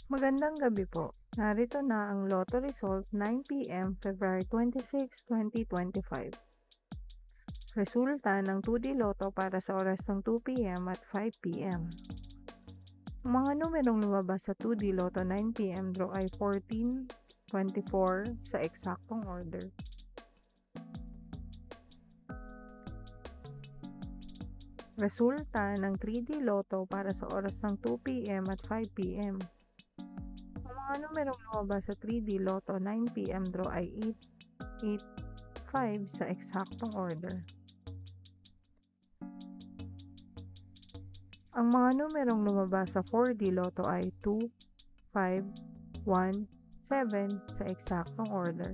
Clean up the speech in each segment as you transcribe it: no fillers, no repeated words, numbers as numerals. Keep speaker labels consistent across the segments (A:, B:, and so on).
A: Magandang gabi po. Narito na ang Lotto Result 9 p.m. February 26, 2025. Resulta ng 2D Lotto para sa oras ng 2 p.m. at 5 p.m. Ang mga numerong lumabas sa 2D Lotto 9 p.m. draw ay 14, 24 sa eksaktong order. Resulta ng 3D Lotto para sa oras ng 2 p.m. at 5 p.m. Ang numerong lumabas sa 3D Lotto 9 p.m. draw ay 8, 8, 5 sa eksaktong order. Ang mga numerong lumabas sa 4D Lotto ay 2, 5, 1, 7 sa eksaktong order.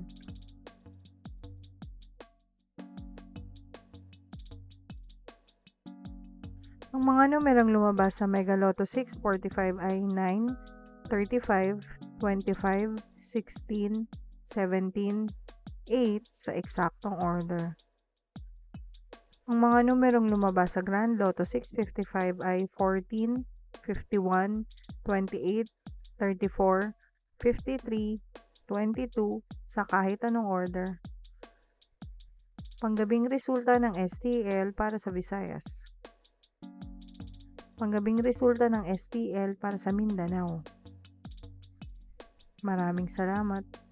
A: Ang mga numerong lumabas sa Mega Lotto 645 ay 9, 35, 25, 16, 17, 8 sa eksaktong order. Ang mga numerong lumabas sa Grand Lotto 655 ay 14, 51, 28, 34, 53, 22 sa kahit anong order. Panggabing resulta ng STL para sa Visayas. Panggabing resulta ng STL para sa Mindanao. Maraming salamat.